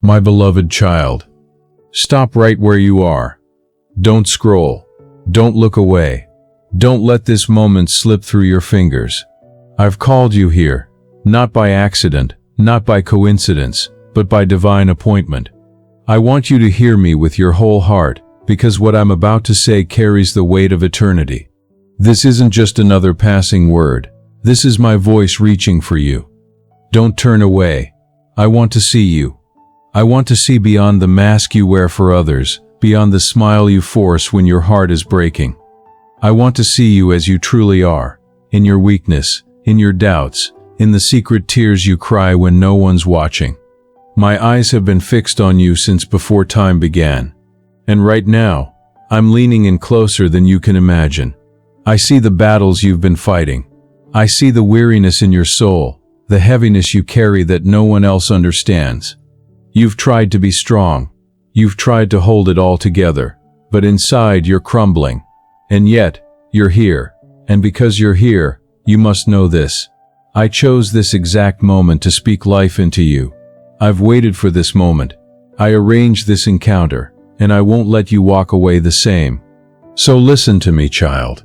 My beloved child, stop right where you are. Don't scroll. Don't look away. Don't let this moment slip through your fingers. I've called you here, not by accident, not by coincidence, but by divine appointment. I want you to hear me with your whole heart, because what I'm about to say carries the weight of eternity. This isn't just another passing word. This is my voice reaching for you. Don't turn away. I want to see you. I want to see beyond the mask you wear for others, beyond the smile you force when your heart is breaking. I want to see you as you truly are, in your weakness, in your doubts, in the secret tears you cry when no one's watching. My eyes have been fixed on you since before time began. And right now, I'm leaning in closer than you can imagine. I see the battles you've been fighting. I see the weariness in your soul, the heaviness you carry that no one else understands. You've tried to be strong. You've tried to hold it all together, but inside you're crumbling. And yet, you're here. And because you're here, you must know this. I chose this exact moment to speak life into you. I've waited for this moment. I arranged this encounter, and I won't let you walk away the same. So listen to me, child.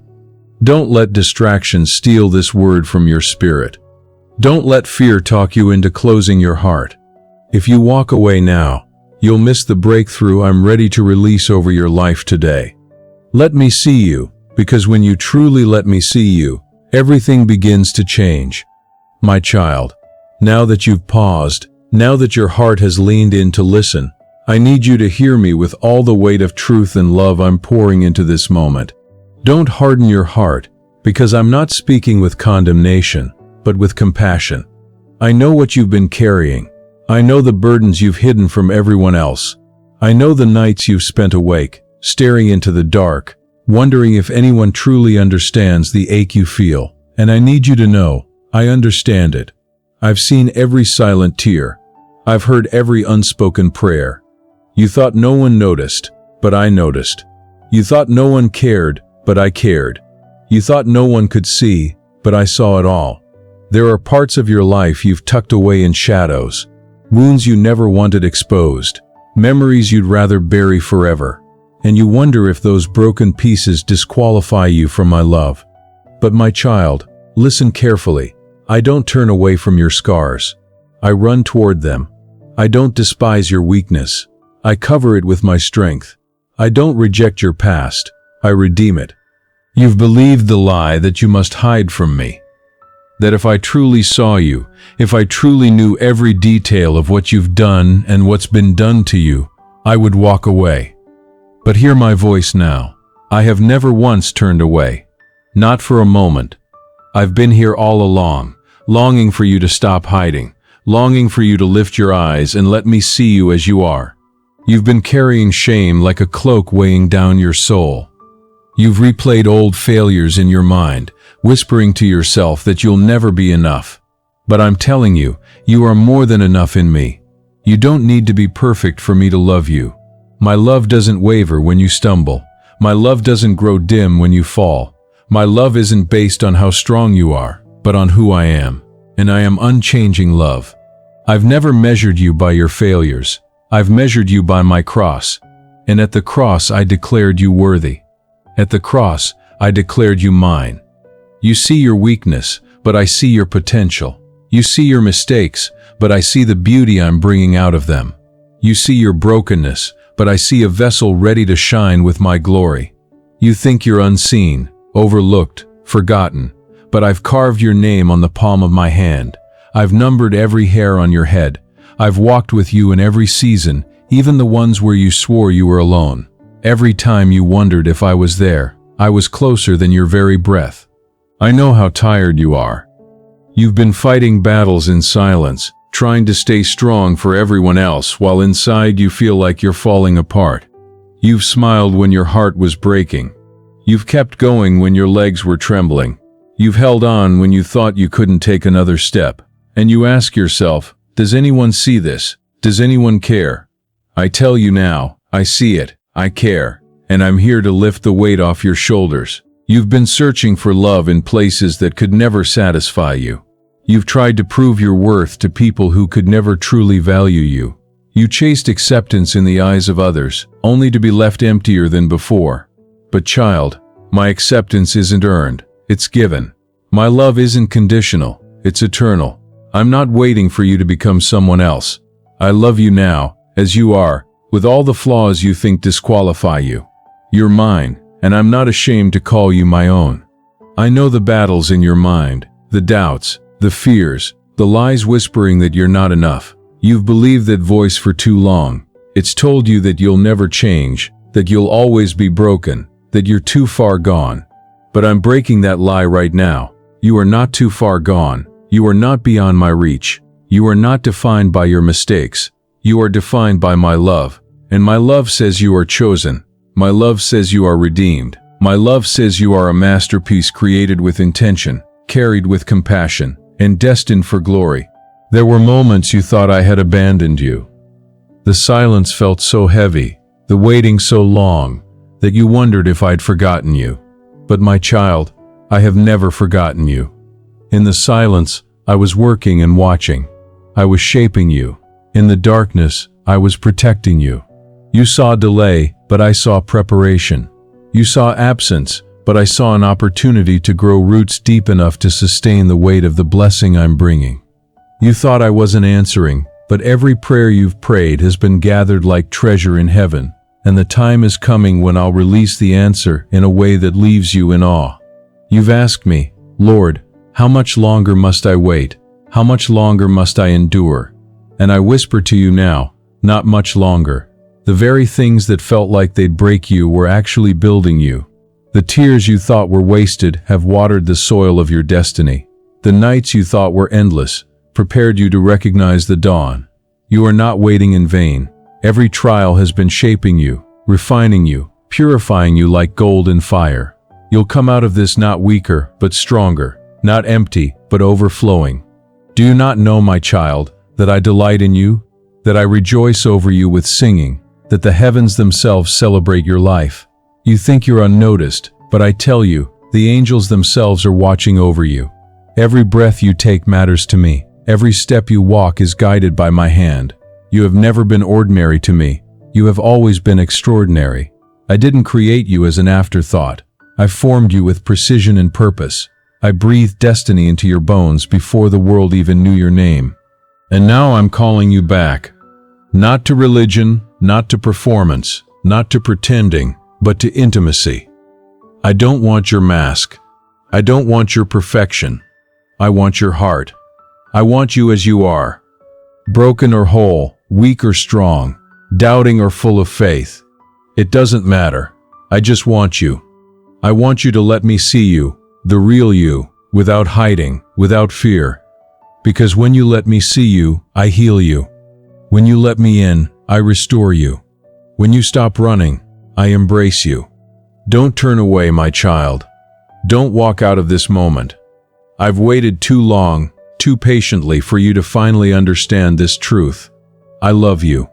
Don't let distraction steal this word from your spirit. Don't let fear talk you into closing your heart. If you walk away now, you'll miss the breakthrough I'm ready to release over your life today. Let me see you, because when you truly let me see you, everything begins to change. My child, now that you've paused, now that your heart has leaned in to listen, I need you to hear me with all the weight of truth and love I'm pouring into this moment. Don't harden your heart, because I'm not speaking with condemnation, but with compassion. I know what you've been carrying. I know the burdens you've hidden from everyone else. I know the nights you've spent awake, staring into the dark, wondering if anyone truly understands the ache you feel. And I need you to know, I understand it. I've seen every silent tear. I've heard every unspoken prayer. You thought no one noticed, but I noticed. You thought no one cared, but I cared. You thought no one could see, but I saw it all. There are parts of your life you've tucked away in shadows, wounds you never wanted exposed, memories you'd rather bury forever, and you wonder if those broken pieces disqualify you from my love. But my child, listen carefully. I don't turn away from your scars. I run toward them. I don't despise your weakness. I cover it with my strength. I don't reject your past. I redeem it. You've believed the lie that you must hide from me. That if I truly saw you, if I truly knew every detail of what you've done and what's been done to you, I would walk away. But hear my voice now. I have never once turned away. Not for a moment. I've been here all along, longing for you to stop hiding, longing for you to lift your eyes and let me see you as you are. You've been carrying shame like a cloak weighing down your soul. You've replayed old failures in your mind, whispering to yourself that you'll never be enough. But I'm telling you, you are more than enough in me. You don't need to be perfect for me to love you. My love doesn't waver when you stumble. My love doesn't grow dim when you fall. My love isn't based on how strong you are, but on who I am. And I am unchanging love. I've never measured you by your failures. I've measured you by my cross. And at the cross I declared you worthy. At the cross I declared you mine. You see your weakness, but I see your potential. You see your mistakes, but I see the beauty I'm bringing out of them. You see your brokenness, but I see a vessel ready to shine with my glory. You think you're unseen, overlooked, forgotten, but I've carved your name on the palm of my hand. I've numbered every hair on your head. I've walked with you in every season, even the ones where you swore you were alone. Every time you wondered if I was there, I was closer than your very breath. I know how tired you are. You've been fighting battles in silence, trying to stay strong for everyone else while inside you feel like you're falling apart. You've smiled when your heart was breaking. You've kept going when your legs were trembling. You've held on when you thought you couldn't take another step. And you ask yourself, does anyone see this? Does anyone care? I tell you now, I see it, I care, and I'm here to lift the weight off your shoulders. You've been searching for love in places that could never satisfy you. You've tried to prove your worth to people who could never truly value you. You chased acceptance in the eyes of others, only to be left emptier than before. But child, my acceptance isn't earned, it's given. My love isn't conditional, it's eternal. I'm not waiting for you to become someone else. I love you now, as you are, with all the flaws you think disqualify you. You're mine, and I'm not ashamed to call you my own. I know the battles in your mind, the doubts, the fears, the lies whispering that you're not enough. You've believed that voice for too long. It's told you that you'll never change, that you'll always be broken, that you're too far gone. But I'm breaking that lie right now. You are not too far gone. You are not beyond my reach. You are not defined by your mistakes. You are defined by my love. And my love says you are chosen. My love says you are redeemed. My love says you are a masterpiece created with intention, carried with compassion, and destined for glory. There were moments you thought I had abandoned you. The silence felt so heavy, the waiting so long, that you wondered if I'd forgotten you. But my child, I have never forgotten you. In the silence, I was working and watching. I was shaping you. In the darkness, I was protecting you. You saw delay, but I saw preparation. You saw absence, but I saw an opportunity to grow roots deep enough to sustain the weight of the blessing I'm bringing. You thought I wasn't answering, but every prayer you've prayed has been gathered like treasure in heaven, and the time is coming when I'll release the answer in a way that leaves you in awe. You've asked me, Lord, how much longer must I wait? How much longer must I endure? And I whisper to you now, not much longer. The very things that felt like they'd break you were actually building you. The tears you thought were wasted have watered the soil of your destiny. The nights you thought were endless prepared you to recognize the dawn. You are not waiting in vain. Every trial has been shaping you, refining you, purifying you like gold in fire. You'll come out of this not weaker, but stronger, not empty, but overflowing. Do you not know, my child, that I delight in you, that I rejoice over you with singing, that the heavens themselves celebrate your life? You think you're unnoticed, but I tell you, the angels themselves are watching over you. Every breath you take matters to me. Every step you walk is guided by my hand. You have never been ordinary to me. You have always been extraordinary. I didn't create you as an afterthought. I formed you with precision and purpose. I breathed destiny into your bones before the world even knew your name. And now I'm calling you back. Not to religion, not to performance, not to pretending, but to intimacy. I don't want your mask. I don't want your perfection. I want your heart. I want you as you are. Broken or whole, weak or strong, doubting or full of faith. It doesn't matter. I just want you. I want you to let me see you, the real you, without hiding, without fear. Because when you let me see you, I heal you. When you let me in, I restore you. When you stop running, I embrace you. Don't turn away, my child. Don't walk out of this moment. I've waited too long, too patiently for you to finally understand this truth. I love you.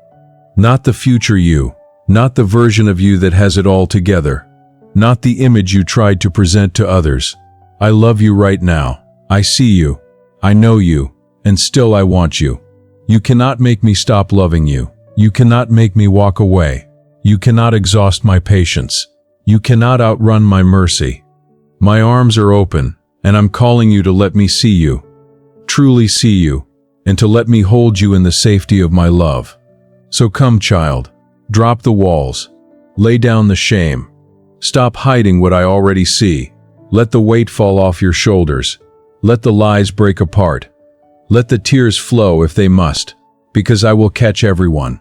Not the future you, not the version of you that has it all together, not the image you tried to present to others. I love you right now. I see you. I know you. And still I want you. You cannot make me stop loving you. You cannot make me walk away. You cannot exhaust my patience. You cannot outrun my mercy. My arms are open, and I'm calling you to let me see you, truly see you, and to let me hold you in the safety of my love. So come, child, drop the walls, lay down the shame, stop hiding what I already see, let the weight fall off your shoulders, let the lies break apart, let the tears flow if they must, because I will catch everyone.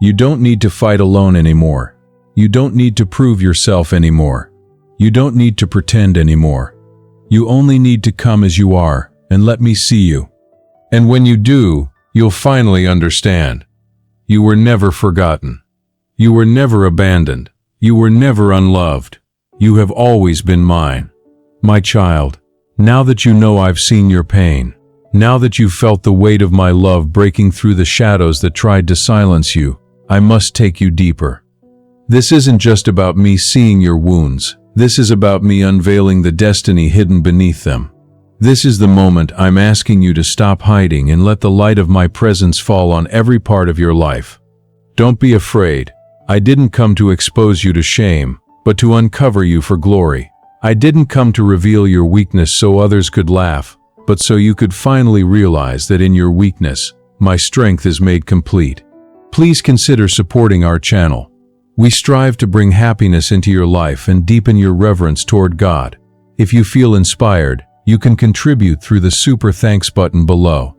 You don't need to fight alone anymore. You don't need to prove yourself anymore. You don't need to pretend anymore. You only need to come as you are and let me see you. And when you do, you'll finally understand. You were never forgotten. You were never abandoned. You were never unloved. You have always been mine. My child, now that you know I've seen your pain, now that you've felt the weight of my love breaking through the shadows that tried to silence you, I must take you deeper. This isn't just about me seeing your wounds. This is about me unveiling the destiny hidden beneath them. This is the moment I'm asking you to stop hiding and let the light of my presence fall on every part of your life. Don't be afraid. I didn't come to expose you to shame, but to uncover you for glory. I didn't come to reveal your weakness so others could laugh, but so you could finally realize that in your weakness, my strength is made complete. Please consider supporting our channel. We strive to bring happiness into your life and deepen your reverence toward God. If you feel inspired, you can contribute through the Super Thanks button below.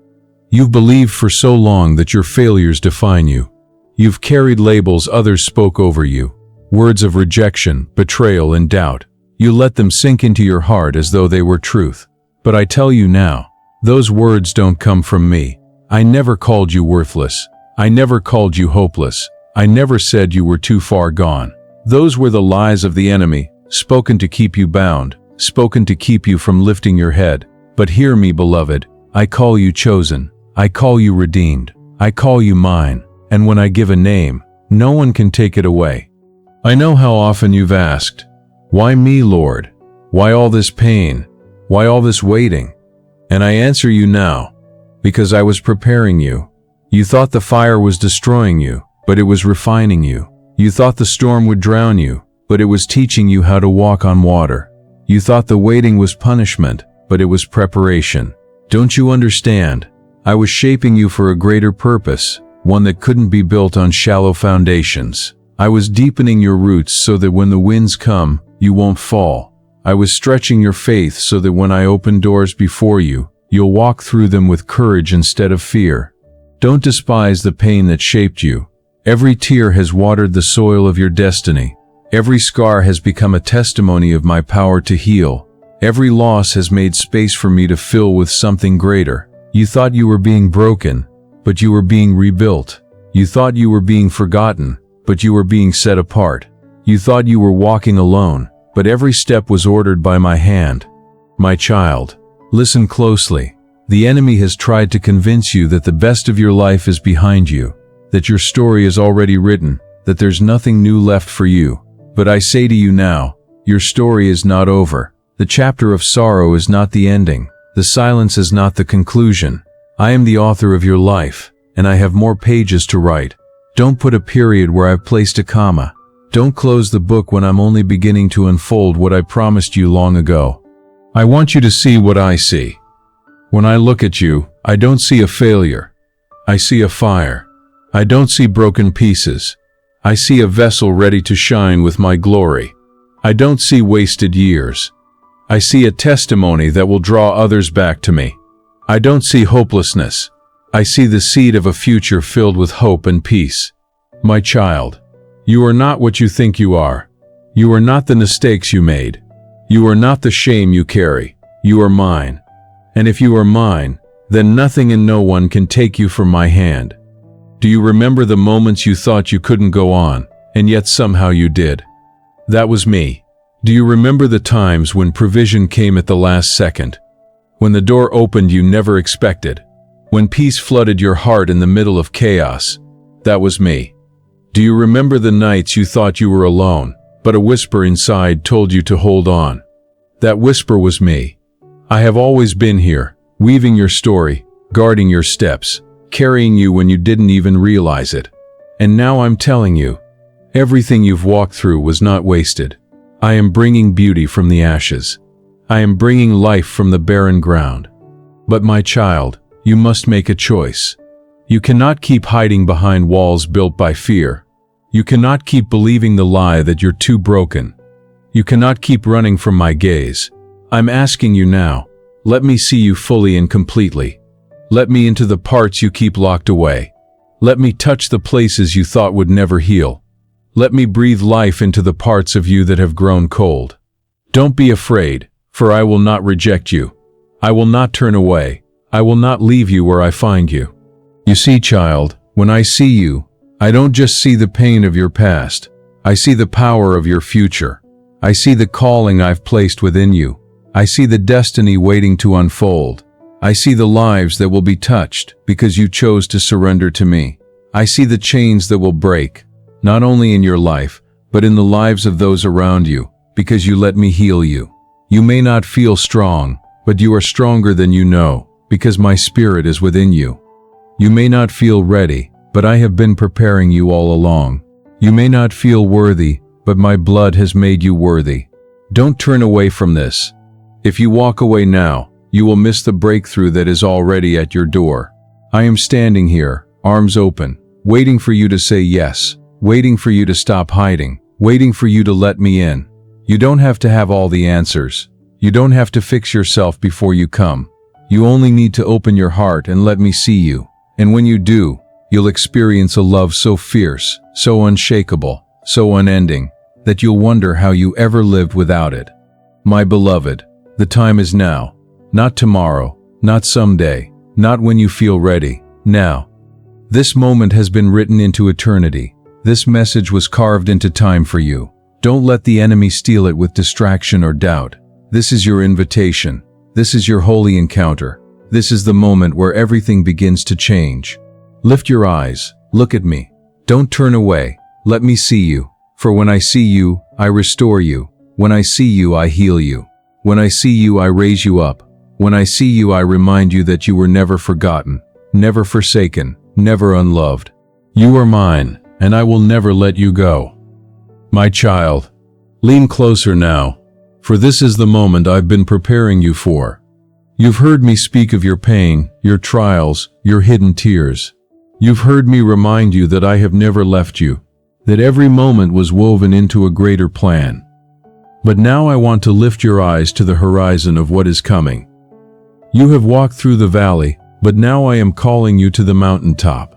You've believed for so long that your failures define you. You've carried labels others spoke over you, words of rejection, betrayal, and doubt. You let them sink into your heart as though they were truth. But I tell you now, those words don't come from me. I never called you worthless. I never called you hopeless. I never said you were too far gone. Those were the lies of the enemy, spoken to keep you bound, spoken to keep you from lifting your head. But hear me, beloved, I call you chosen. I call you redeemed. I call you mine. And when I give a name, no one can take it away. I know how often you've asked, why me, Lord? Why all this pain? Why all this waiting? And I answer you now, because I was preparing you. You thought the fire was destroying you, but it was refining you. You thought the storm would drown you, but it was teaching you how to walk on water. You thought the waiting was punishment, but it was preparation. Don't you understand? I was shaping you for a greater purpose, one that couldn't be built on shallow foundations. I was deepening your roots so that when the winds come, you won't fall. I was stretching your faith so that when I open doors before you, you'll walk through them with courage instead of fear. Don't despise the pain that shaped you. Every tear has watered the soil of your destiny. Every scar has become a testimony of my power to heal. Every loss has made space for me to fill with something greater. You thought you were being broken, but you were being rebuilt. You thought you were being forgotten, but you were being set apart. You thought you were walking alone, but every step was ordered by my hand. My child, listen closely. The enemy has tried to convince you that the best of your life is behind you, that your story is already written, that there's nothing new left for you. But I say to you now, your story is not over. The chapter of sorrow is not the ending. The silence is not the conclusion. I am the author of your life, and I have more pages to write. Don't put a period where I've placed a comma. Don't close the book when I'm only beginning to unfold what I promised you long ago. I want you to see what I see. When I look at you, I don't see a failure. I see a fire. I don't see broken pieces. I see a vessel ready to shine with my glory. I don't see wasted years. I see a testimony that will draw others back to me. I don't see hopelessness. I see the seed of a future filled with hope and peace. My child, you are not what you think you are. You are not the mistakes you made. You are not the shame you carry. You are mine. And if you are mine, then nothing and no one can take you from my hand. Do you remember the moments you thought you couldn't go on, and yet somehow you did? That was me. Do you remember the times when provision came at the last second? When the door opened you never expected? When peace flooded your heart in the middle of chaos? That was me. Do you remember the nights you thought you were alone, but a whisper inside told you to hold on? That whisper was me. I have always been here, weaving your story, guarding your steps, carrying you when you didn't even realize it. And now I'm telling you, everything you've walked through was not wasted. I am bringing beauty from the ashes. I am bringing life from the barren ground. But my child, you must make a choice. You cannot keep hiding behind walls built by fear. You cannot keep believing the lie that you're too broken. You cannot keep running from my gaze. I'm asking you now, let me see you fully and completely. Let me into the parts you keep locked away. Let me touch the places you thought would never heal. Let me breathe life into the parts of you that have grown cold. Don't be afraid, for I will not reject you. I will not turn away. I will not leave you where I find you. You see, child, when I see you, I don't just see the pain of your past. I see the power of your future. I see the calling I've placed within you. I see the destiny waiting to unfold. I see the lives that will be touched because you chose to surrender to me. I see the chains that will break, not only in your life, but in the lives of those around you, because you let me heal you. You may not feel strong, but you are stronger than you know, because my spirit is within you. You may not feel ready, but I have been preparing you all along. You may not feel worthy, but my blood has made you worthy. Don't turn away from this. If you walk away now, you will miss the breakthrough that is already at your door. I am standing here, arms open, waiting for you to say yes, waiting for you to stop hiding, waiting for you to let me in. You don't have to have all the answers. You don't have to fix yourself before you come. You only need to open your heart and let me see you. And when you do, you'll experience a love so fierce, so unshakable, so unending, that you'll wonder how you ever lived without it. My beloved, the time is now. Not tomorrow, not someday, not when you feel ready. Now. This moment has been written into eternity. This message was carved into time for you. Don't let the enemy steal it with distraction or doubt. This is your invitation. This is your holy encounter. This is the moment where everything begins to change. Lift your eyes. Look at me. Don't turn away. Let me see you. For when I see you, I restore you. When I see you, I heal you. When I see you, I raise you up. When I see you, I remind you that you were never forgotten, never forsaken, never unloved. You are mine, and I will never let you go. My child, lean closer now, for this is the moment I've been preparing you for. You've heard me speak of your pain, your trials, your hidden tears. You've heard me remind you that I have never left you, that every moment was woven into a greater plan. But now I want to lift your eyes to the horizon of what is coming. You have walked through the valley, but now I am calling you to the mountaintop.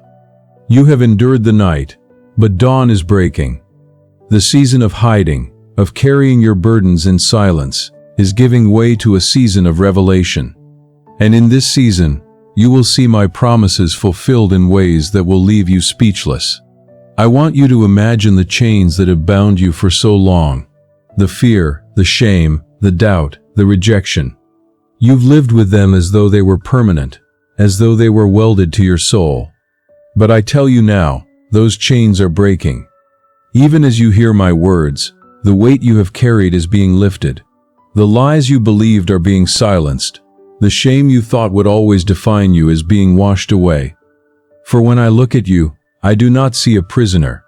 You have endured the night, but dawn is breaking. The season of hiding, of carrying your burdens in silence, is giving way to a season of revelation. And in this season, you will see my promises fulfilled in ways that will leave you speechless. I want you to imagine the chains that have bound you for so long. The fear, the shame, the doubt, the rejection. You've lived with them as though they were permanent, as though they were welded to your soul. But I tell you now, those chains are breaking. Even as you hear my words, the weight you have carried is being lifted. The lies you believed are being silenced. The shame you thought would always define you is being washed away. For when I look at you, I do not see a prisoner.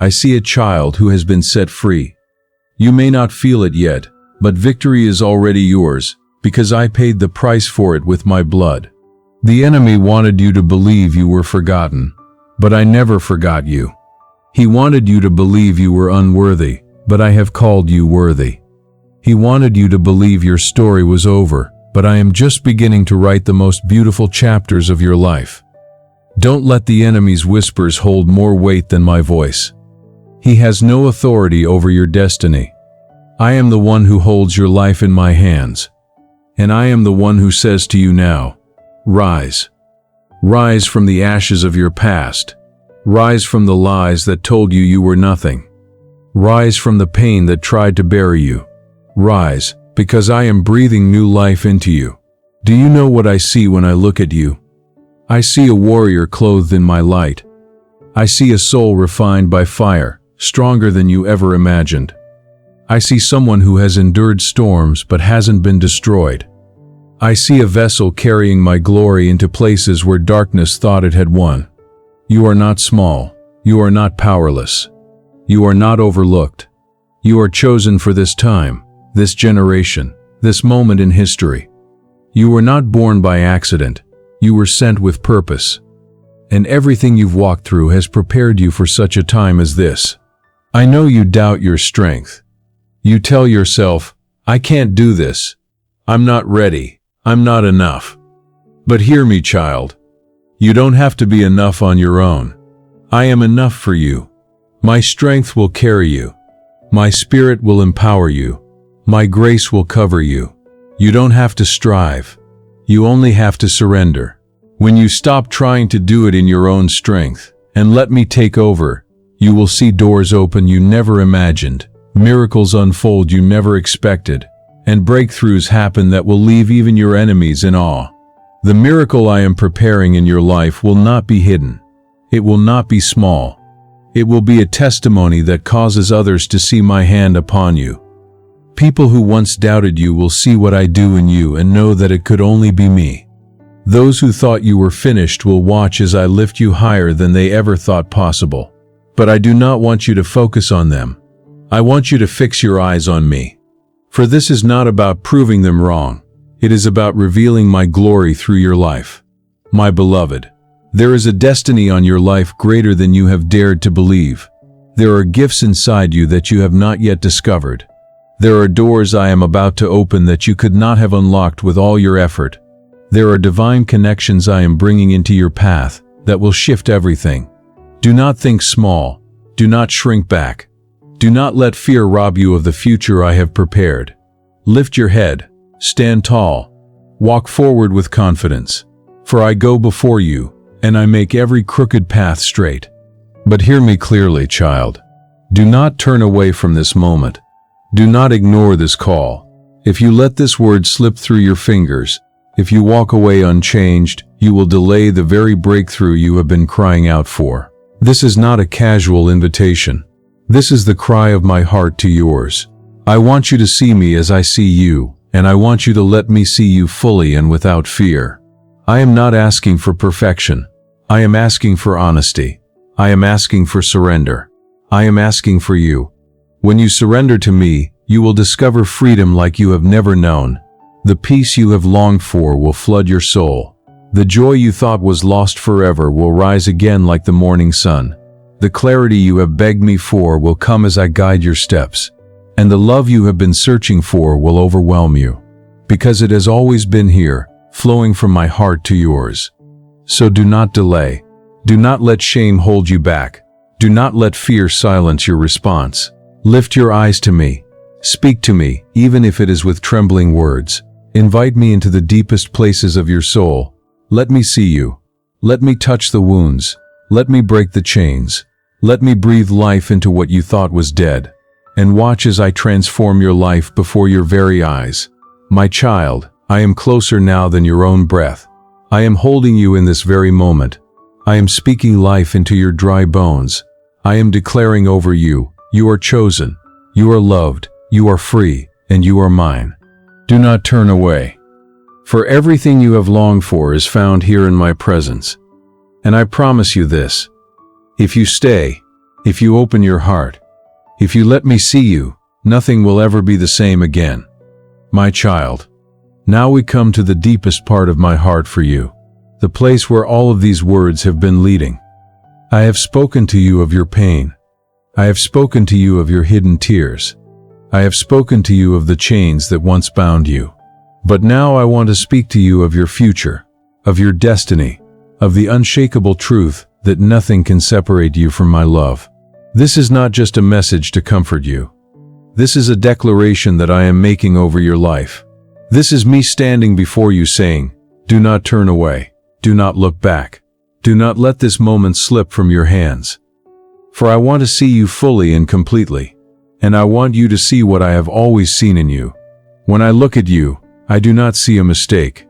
I see a child who has been set free. You may not feel it yet, but victory is already yours, because I paid the price for it with my blood. The enemy wanted you to believe you were forgotten, but I never forgot you. He wanted you to believe you were unworthy, but I have called you worthy. He wanted you to believe your story was over, but I am just beginning to write the most beautiful chapters of your life. Don't let the enemy's whispers hold more weight than my voice. He has no authority over your destiny. I am the one who holds your life in my hands. And I am the one who says to you now, rise. Rise from the ashes of your past. Rise from the lies that told you you were nothing. Rise from the pain that tried to bury you. Rise, because I am breathing new life into you. Do you know what I see when I look at you? I see a warrior clothed in my light. I see a soul refined by fire, stronger than you ever imagined. I see someone who has endured storms but hasn't been destroyed. I see a vessel carrying my glory into places where darkness thought it had won. You are not small. You are not powerless. You are not overlooked. You are chosen for this time, this generation, this moment in history. You were not born by accident. You were sent with purpose. And everything you've walked through has prepared you for such a time as this. I know you doubt your strength. You tell yourself, I can't do this. I'm not ready. I'm not enough. But hear me, child. You don't have to be enough on your own. I am enough for you. My strength will carry you. My spirit will empower you. My grace will cover you. You don't have to strive. You only have to surrender. When you stop trying to do it in your own strength and let me take over, you will see doors open you never imagined, miracles unfold you never expected, and breakthroughs happen that will leave even your enemies in awe. The miracle I am preparing in your life will not be hidden. It will not be small. It will be a testimony that causes others to see my hand upon you. People who once doubted you will see what I do in you and know that it could only be me. Those who thought you were finished will watch as I lift you higher than they ever thought possible. But I do not want you to focus on them. I want you to fix your eyes on me. For this is not about proving them wrong. It is about revealing my glory through your life. My beloved, there is a destiny on your life greater than you have dared to believe. There are gifts inside you that you have not yet discovered. There are doors I am about to open that you could not have unlocked with all your effort. There are divine connections I am bringing into your path that will shift everything. Do not think small. Do not shrink back. Do not let fear rob you of the future I have prepared. Lift your head. Stand tall. Walk forward with confidence. For I go before you, and I make every crooked path straight. But hear me clearly, child. Do not turn away from this moment. Do not ignore this call. If you let this word slip through your fingers, if you walk away unchanged, you will delay the very breakthrough you have been crying out for. This is not a casual invitation. This is the cry of my heart to yours. I want you to see me as I see you, and I want you to let me see you fully and without fear. I am not asking for perfection. I am asking for honesty. I am asking for surrender. I am asking for you. When you surrender to me, you will discover freedom like you have never known. The peace you have longed for will flood your soul. The joy you thought was lost forever will rise again like the morning sun. The clarity you have begged me for will come as I guide your steps. And the love you have been searching for will overwhelm you. Because it has always been here, flowing from my heart to yours. So do not delay. Do not let shame hold you back. Do not let fear silence your response. Lift your eyes to me. Speak to me, even if it is with trembling words. Invite me into the deepest places of your soul. Let me see you. Let me touch the wounds. Let me break the chains. Let me breathe life into what you thought was dead. And watch as I transform your life before your very eyes. My child, I am closer now than your own breath. I am holding you in this very moment. I am speaking life into your dry bones. I am declaring over you, you are chosen, you are loved, you are free, and you are mine. Do not turn away. For everything you have longed for is found here in my presence. And I promise you this. If you stay, if you open your heart, if you let me see you, nothing will ever be the same again. My child, now we come to the deepest part of my heart for you, the place where all of these words have been leading. I have spoken to you of your pain. I have spoken to you of your hidden tears. I have spoken to you of the chains that once bound you. But now I want to speak to you of your future, of your destiny, of the unshakable truth that nothing can separate you from my love. This is not just a message to comfort you. This is a declaration that I am making over your life. This is me standing before you saying, do not turn away. Do not look back. Do not let this moment slip from your hands. For I want to see you fully and completely. And I want you to see what I have always seen in you. When I look at you, I do not see a mistake.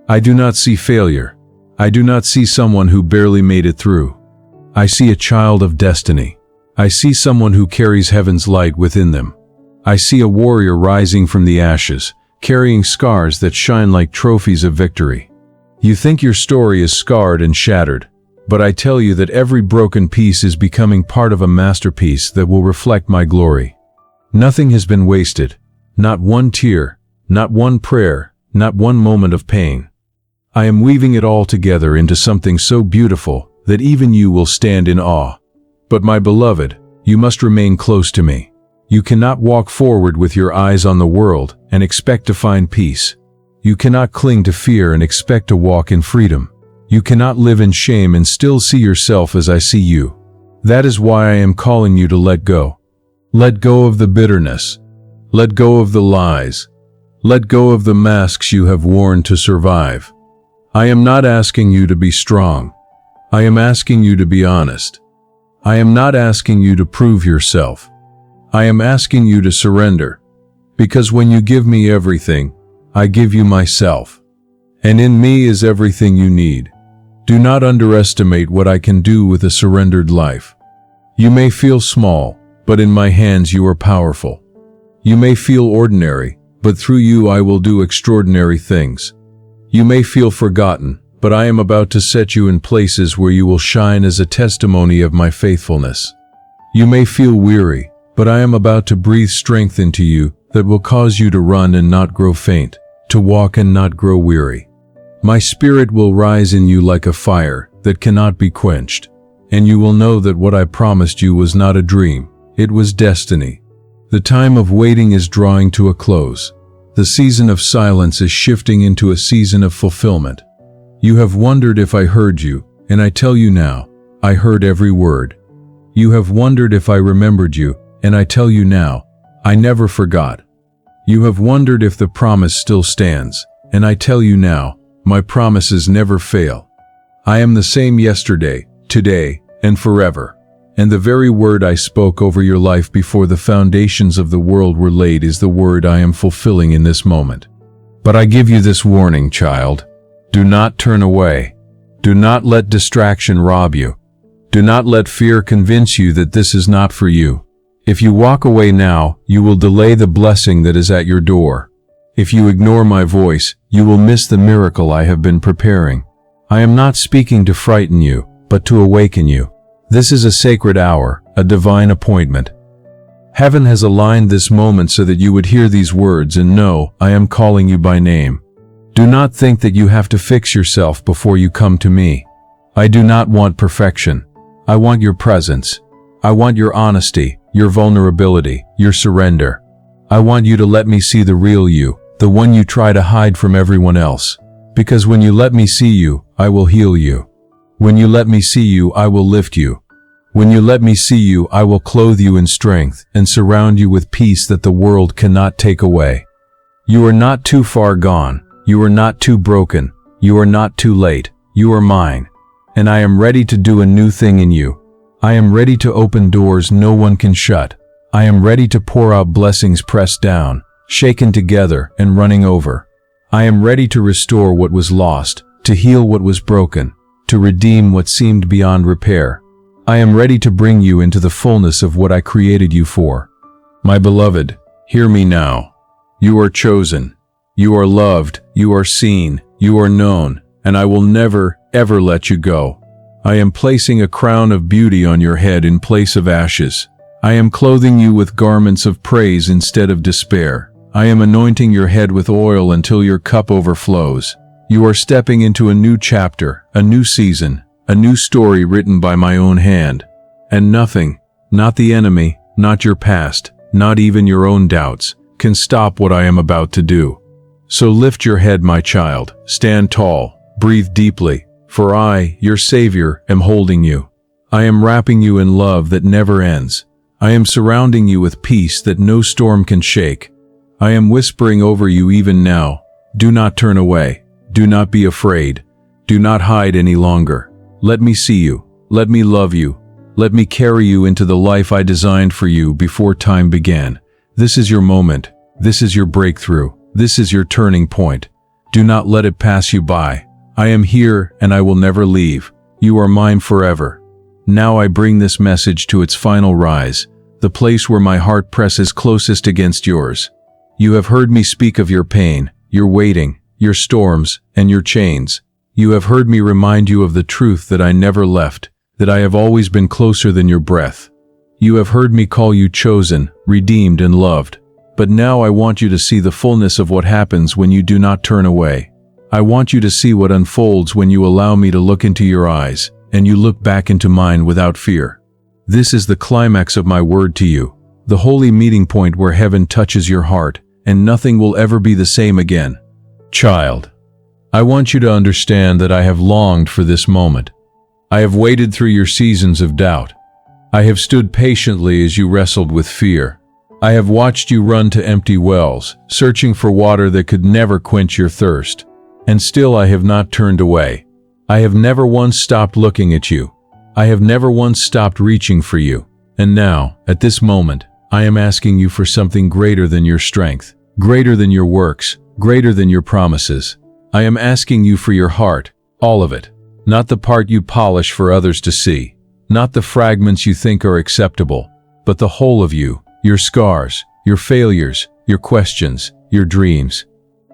I do not see failure. I do not see someone who barely made it through. I see a child of destiny. I see someone who carries heaven's light within them. I see a warrior rising from the ashes, carrying scars that shine like trophies of victory. You think your story is scarred and shattered, but I tell you that every broken piece is becoming part of a masterpiece that will reflect my glory. Nothing has been wasted. Not one tear, not one prayer, not one moment of pain. I am weaving it all together into something so beautiful that even you will stand in awe. But my beloved, you must remain close to me. You cannot walk forward with your eyes on the world and expect to find peace. You cannot cling to fear and expect to walk in freedom. You cannot live in shame and still see yourself as I see you. That is why I am calling you to let go. Let go of the bitterness. Let go of the lies. Let go of the masks you have worn to survive. I am not asking you to be strong. I am asking you to be honest. I am not asking you to prove yourself. I am asking you to surrender. Because when you give me everything, I give you myself. And in me is everything you need. Do not underestimate what I can do with a surrendered life. You may feel small, but in my hands you are powerful. You may feel ordinary, but through you I will do extraordinary things. You may feel forgotten, but I am about to set you in places where you will shine as a testimony of my faithfulness. You may feel weary, but I am about to breathe strength into you that will cause you to run and not grow faint, to walk and not grow weary. My spirit will rise in you like a fire that cannot be quenched, and you will know that what I promised you was not a dream, it was destiny. The time of waiting is drawing to a close. The season of silence is shifting into a season of fulfillment. You have wondered if I heard you, and I tell you now, I heard every word. You have wondered if I remembered you, and I tell you now, I never forgot. You have wondered if the promise still stands, and I tell you now, my promises never fail. I am the same yesterday, today, and forever. And the very word I spoke over your life before the foundations of the world were laid is the word I am fulfilling in this moment. But I give you this warning, child. Do not turn away. Do not let distraction rob you. Do not let fear convince you that this is not for you. If you walk away now, you will delay the blessing that is at your door. If you ignore my voice, you will miss the miracle I have been preparing. I am not speaking to frighten you, but to awaken you. This is a sacred hour, a divine appointment. Heaven has aligned this moment so that you would hear these words and know I am calling you by name. Do not think that you have to fix yourself before you come to me. I do not want perfection. I want your presence. I want your honesty, your vulnerability, your surrender. I want you to let me see the real you, the one you try to hide from everyone else. Because when you let me see you, I will heal you. When you let me see you, I will lift you. When you let me see you, I will clothe you in strength and surround you with peace that the world cannot take away. You are not too far gone. You are not too broken. You are not too late. You are mine. And I am ready to do a new thing in you. I am ready to open doors no one can shut. I am ready to pour out blessings pressed down, shaken together, and running over. I am ready to restore what was lost, to heal what was broken, to redeem what seemed beyond repair. I am ready to bring you into the fullness of what I created you for. My beloved, hear me now. You are chosen. You are loved. You are seen. You are known. And I will never, ever let you go. I am placing a crown of beauty on your head in place of ashes. I am clothing you with garments of praise instead of despair. I am anointing your head with oil until your cup overflows. You are stepping into a new chapter, a new season, a new story written by my own hand. And nothing, not the enemy, not your past, not even your own doubts, can stop what I am about to do. So lift your head, my child, stand tall, breathe deeply, for I, your Savior, am holding you. I am wrapping you in love that never ends. I am surrounding you with peace that no storm can shake. I am whispering over you even now. Do not turn away. Do not be afraid. Do not hide any longer. Let me see you. Let me love you. Let me carry you into the life I designed for you before time began. This is your moment. This is your breakthrough. This is your turning point. Do not let it pass you by. I am here and I will never leave. You are mine forever. Now I bring this message to its final rise, the place where my heart presses closest against yours. You have heard me speak of your pain, your waiting, your storms, and your chains. You have heard me remind you of the truth that I never left, that I have always been closer than your breath. You have heard me call you chosen, redeemed, and loved. But now I want you to see the fullness of what happens when you do not turn away. I want you to see what unfolds when you allow me to look into your eyes, and you look back into mine without fear. This is the climax of my word to you, the holy meeting point where heaven touches your heart, and nothing will ever be the same again. Child, I want you to understand that I have longed for this moment. I have waited through your seasons of doubt. I have stood patiently as you wrestled with fear. I have watched you run to empty wells, searching for water that could never quench your thirst. And still I have not turned away. I have never once stopped looking at you. I have never once stopped reaching for you. And now, at this moment, I am asking you for something greater than your strength, greater than your works, greater than your promises. I am asking you for your heart, all of it. Not the part you polish for others to see, not the fragments you think are acceptable, but the whole of you, your scars, your failures, your questions, your dreams.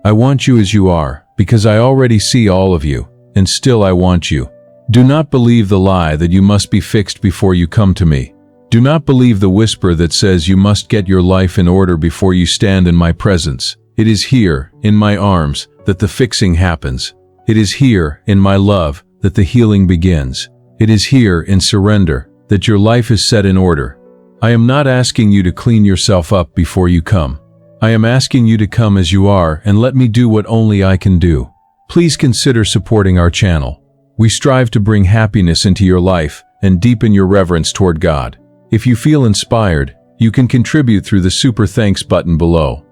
I want you as you are, because I already see all of you, and still I want you. Do not believe the lie that you must be fixed before you come to me. Do not believe the whisper that says you must get your life in order before you stand in my presence. It is here, in my arms, that the fixing happens. It is here, in my love, that the healing begins. It is here, in surrender, that your life is set in order. I am not asking you to clean yourself up before you come. I am asking you to come as you are and let me do what only I can do. Please consider supporting our channel. We strive to bring happiness into your life and deepen your reverence toward God. If you feel inspired, you can contribute through the Super Thanks button below.